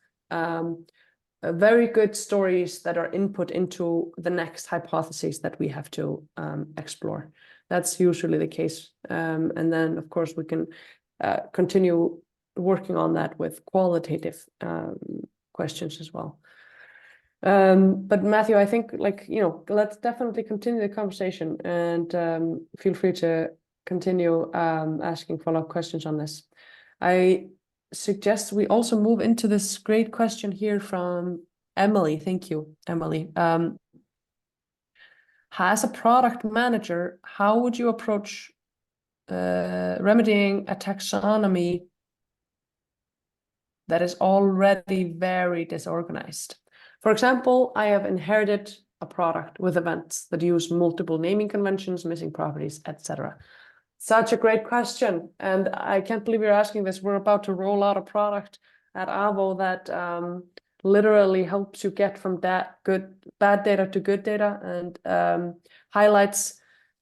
very good stories that are input into the next hypotheses that we have to explore. That's usually the case. And then, of course, we can continue working on that with qualitative questions as well. But Matthew, I think, like, you know, let's definitely continue the conversation, and feel free to continue asking follow-up questions on this. I suggest we also move into this great question here from Emily. Thank you, Emily. As a product manager, how would you approach remedying a taxonomy that is already very disorganized? For example, I have inherited a product with events that use multiple naming conventions, missing properties, etc. Such a great question. And I can't believe you're asking this. We're about to roll out a product at Avo that literally helps you get from bad data to good data, and highlights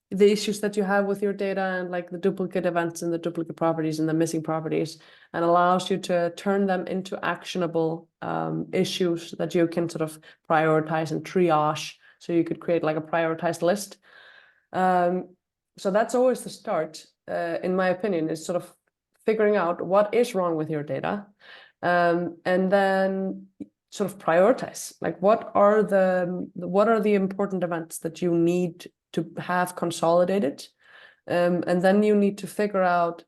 the issues that you have with your data, and like the duplicate events and the duplicate properties and the missing properties, and allows you to turn them into actionable issues that you can sort of prioritize and triage. So you could create like a prioritized list. So that's always the start, in my opinion, is sort of figuring out what is wrong with your data, and then sort of prioritize, like what are the important events that you need to have consolidated, and then you need to figure out,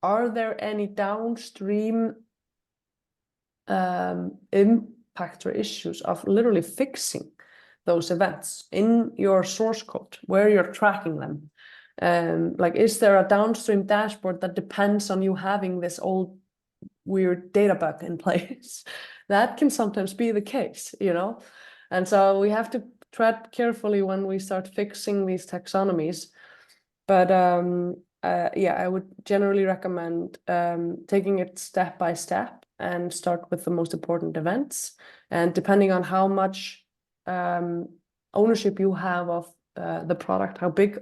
are there any downstream impacts or issues of literally fixing those events in your source code where you're tracking them. Like, is there a downstream dashboard that depends on you having this old weird data bug in place? That can sometimes be the case, you know? And so we have to tread carefully when we start fixing these taxonomies. But yeah, I would generally recommend taking it step by step and start with the most important events. And depending on how much ownership you have of the product, how big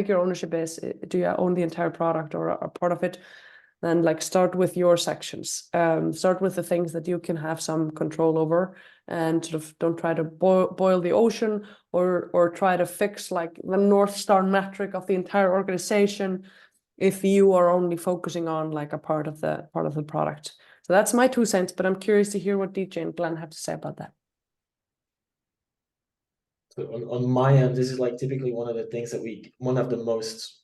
your ownership is, do you own the entire product or a part of it, then like start with your sections. Start with the things that you can have some control over, and sort of don't try to boil the ocean or try to fix like the North Star metric of the entire organization if you are only focusing on like a part of the product. So that's my 2 cents, but I'm curious to hear what DJ and Glenn have to say about that. So on my end, this is like typically one of the things that one of the most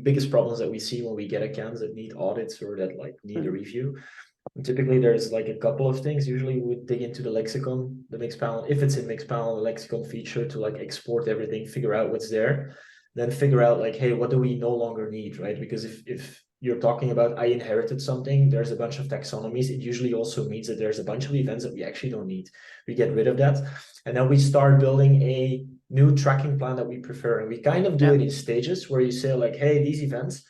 biggest problems that we see when we get accounts that need audits or that like need a review. And typically, there's like a couple of things. Usually, we would dig into the lexicon, the Mixpanel. If it's in Mixpanel, the lexicon feature to like export everything, figure out what's there, then figure out like, hey, what do we no longer need, right? Because if you're talking about I inherited something, there's a bunch of taxonomies. It usually also means that there's a bunch of events that we actually don't need. We get rid of that, and then we start building a new tracking plan that we prefer, and we kind of do it in stages where you say like, hey, these events,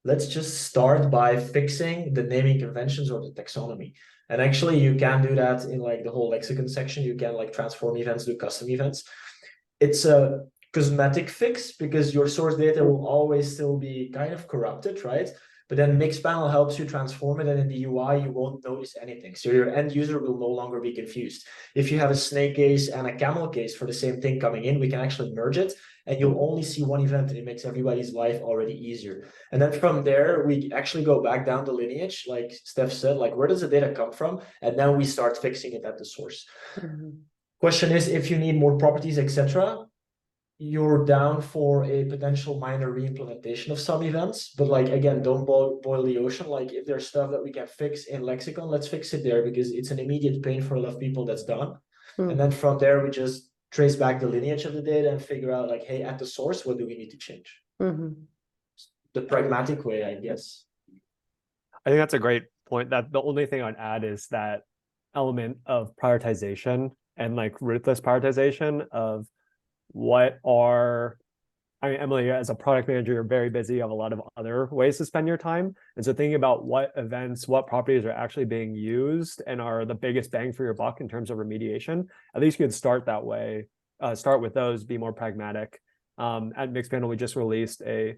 let's just start by fixing the naming conventions or the taxonomy. And actually, you can do that in like the whole lexicon section. You can like transform events, do custom events. It's a cosmetic fix because your source data will always still be kind of corrupted, right? But then Mixpanel helps you transform it, and in the UI, you won't notice anything. So your end user will no longer be confused. If you have a snake case and a camel case for the same thing coming in, we can actually merge it, and you'll only see one event, and it makes everybody's life already easier. And then from there, we actually go back down the lineage, like Steph said, like where does the data come from? And then we start fixing it at the source. Question is, if you need more properties, etc., you're down for a potential minor re-implementation of some events, but like again, don't boil the ocean. Like if there's stuff that we can fix in lexicon, let's fix it there because it's an immediate pain for a lot of people that's done. And then from there, we just trace back the lineage of the data and figure out like, hey, at the source, what do we need to change? The pragmatic way, I guess. I think that's a great point. That the only thing I'd add is that element of prioritization and like ruthless prioritization of what are, I mean, Emily, as a product manager, you're very busy. You have a lot of other ways to spend your time. And so thinking about what events, what properties are actually being used and are the biggest bang for your buck in terms of remediation, at least you could start that way, start with those, be more pragmatic. At Mixpanel, we just released a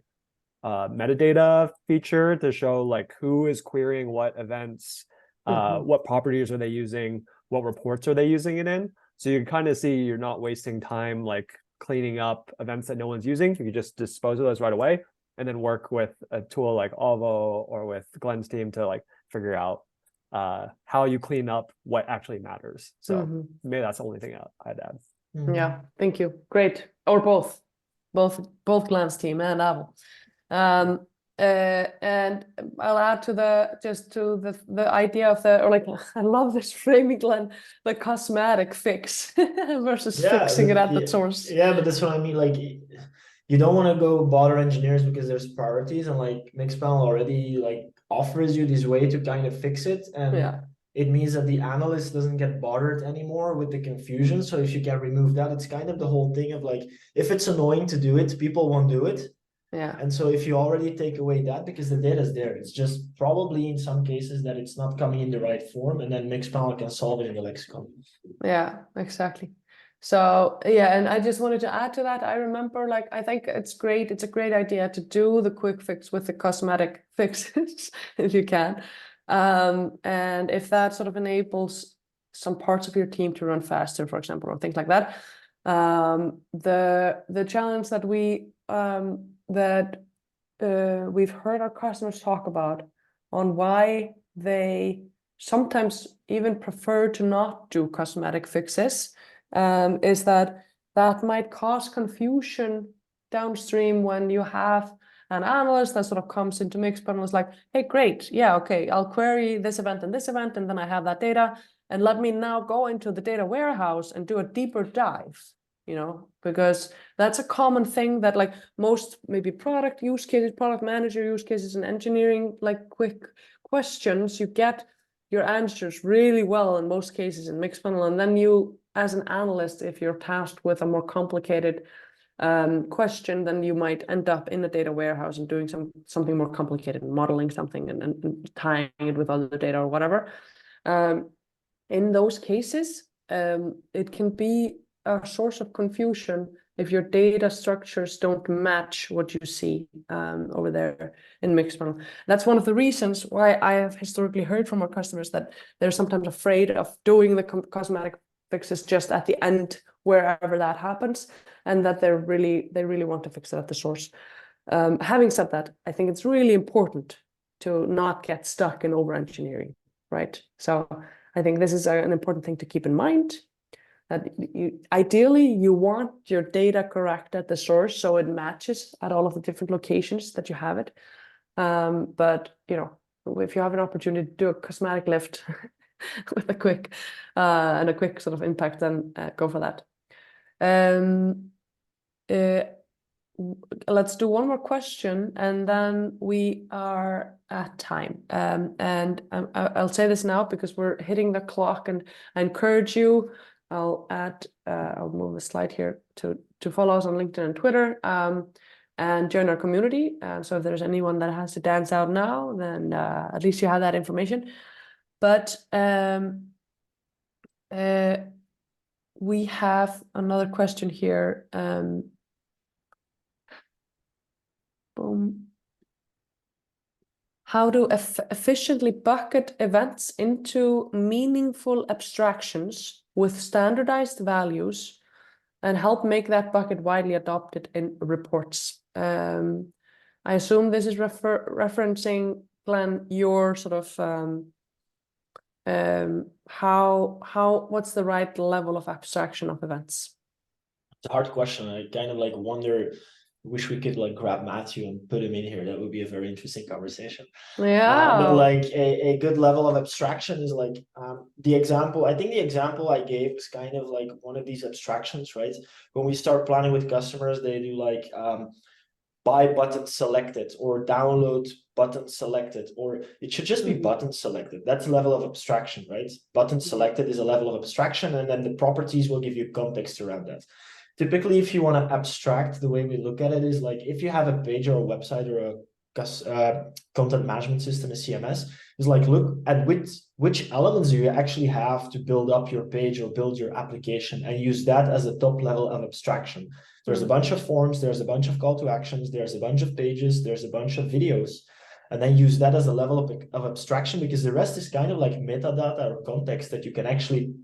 metadata feature to show like who is querying what events, what properties are they using, what reports are they using it in. So you can kind of see you're not wasting time like cleaning up events that no one's using. You can just dispose of those right away and then work with a tool like Avo or with Glenn's team to like figure out how you clean up what actually matters. So maybe that's the only thing I'd add. Yeah, thank you. Great. Or both Glenn's team and Avo. And I'll add to the idea of the, or like, I love this framing, Glenn, the cosmetic fix versus fixing it at the source. Yeah, but that's what I mean. Like, you don't want to go bother engineers because there's priorities, and like Mixpanel already like offers you this way to kind of fix it, and it means that the analyst doesn't get bothered anymore with the confusion. So if you can remove that, it's kind of the whole thing of like, if it's annoying to do it, people won't do it. Yeah. And so if you already take away that, because the data is there, it's just probably in some cases that it's not coming in the right form, and then Mixpanel can solve it in the lexicon. Yeah, exactly. So yeah, and I just wanted to add to that. I remember, like, I think it's great. It's a great idea to do the quick fix with the cosmetic fixes if you can. And if that sort of enables some parts of your team to run faster, for example, or things like that. The challenge that we've heard our customers talk about on why they sometimes even prefer to not do cosmetic fixes is that might cause confusion downstream when you have an analyst that sort of comes into Mixpanel and is like, hey, great, yeah, okay, I'll query this event, and then I have that data, and let me now go into the data warehouse and do a deeper dive. Because that's a common thing that like most maybe product use cases, product manager use cases, and engineering like quick questions, you get your answers really well in most cases in Mixpanel, and then you, as an analyst, if you're tasked with a more complicated question, then you might end up in the data warehouse and doing something more complicated, modeling something and tying it with other data or whatever. In those cases, it can be a source of confusion if your data structures don't match what you see over there in Mixpanel. That's one of the reasons why I have historically heard from our customers that they're sometimes afraid of doing the cosmetic fixes just at the end, wherever that happens, and that they really want to fix it at the source. Having said that, I think it's really important to not get stuck in over-engineering, right? So I think this is an important thing to keep in mind. That ideally you want your data correct at the source so it matches at all of the different locations that you have it. But if you have an opportunity to do a cosmetic lift with a quick and a quick sort of impact, then go for that. Let's do one more question, and then we are at time. And I'll say this now because we're hitting the clock, and I encourage you. I'll move the slide here to follow us on LinkedIn and Twitter, and join our community. So if there's anyone that has to dance out now, then at least you have that information. But we have another question here. Boom. How to efficiently bucket events into meaningful abstractions with standardized values and help make that bucket widely adopted in reports. I assume this is referencing, Glenn, your sort of what's the right level of abstraction of events? It's a hard question. I kind of like wonder, wish we could like grab Matthew and put him in here. That would be a very interesting conversation. Yeah. But like a good level of abstraction is like the example I gave is kind of like one of these abstractions, right? When we start planning with customers, they do like buy button selected or download button selected, or it should just be button selected. That's a level of abstraction, right? Button selected is a level of abstraction, and then the properties will give you context around that. Typically, if you want to abstract, the way we look at it is like if you have a page or a website or a content management system, a CMS, is like look at which elements do you actually have to build up your page or build your application, and use that as a top level of abstraction. There's a bunch of forms, there's a bunch of call to actions, there's a bunch of pages, there's a bunch of videos, and then use that as a level of abstraction, because the rest is kind of like metadata or context that you can actually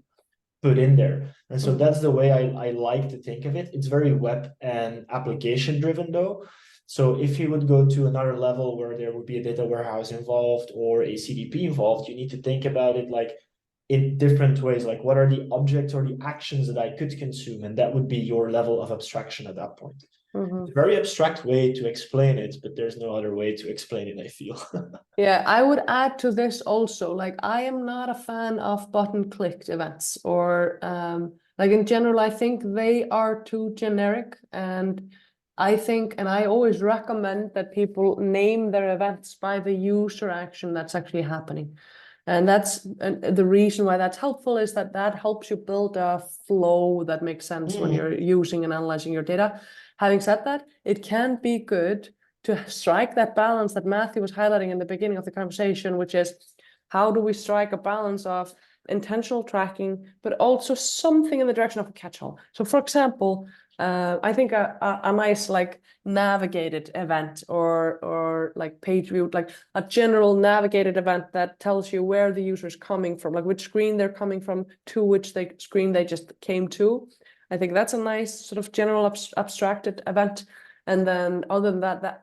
put in there. And so that's the way I like to think of it. It's very web and application driven though. So if you would go to another level where there would be a data warehouse involved or a CDP involved, you need to think about it like in different ways, like what are the objects or the actions that I could consume, and that would be your level of abstraction at that point. It's a very abstract way to explain it, but there's no other way to explain it, I feel. Yeah, I would add to this also, like I am not a fan of button clicked events, or like in general, I think they are too generic, and I think, and I always recommend that people name their events by the user action that's actually happening. And that's the reason why that's helpful, is that that helps you build a flow that makes sense when you're using and analyzing your data. Having said that, it can be good to strike that balance that Matthew was highlighting in the beginning of the conversation, which is how do we strike a balance of intentional tracking, but also something in the direction of a catch-all. So for example, I think a nice like navigated event or like page view, like a general navigated event that tells you where the user is coming from, like which screen they're coming from to which screen they just came to. I think that's a nice sort of general abstracted event. And then other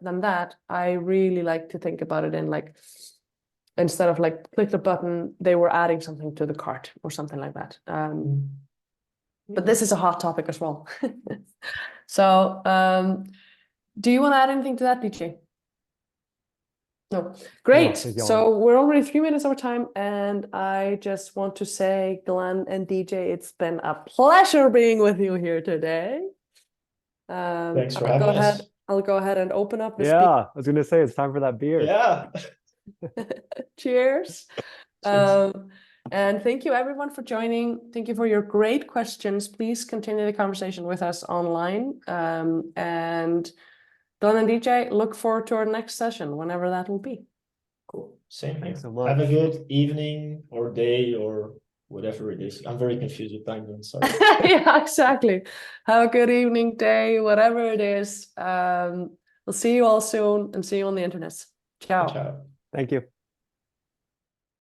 than that, I really like to think about it in like, instead of like click the button, they were adding something to the cart or something like that. But this is a hot topic as well. So do you want to add anything to that, DJ? No. Great. No, so we're already 3 minutes over time, and I just want to say, Glenn and DJ, it's been a pleasure being with you here today. Thanks for having us. I'll go ahead and open up the Yeah, I was going to say it's time for that beer. Yeah. Cheers. And thank you everyone for joining. Thank you for your great questions. Please continue the conversation with us online. And Glenn and DJ, look forward to our next session, whenever that will be. Cool. Same here. Thanks so much. Have a good evening or day or whatever it is. I'm very confused with time zones. Sorry. Yeah, exactly. Have a good evening, day, whatever it is. We'll see you all soon, and see you on the internet. Ciao. Ciao. Thank you.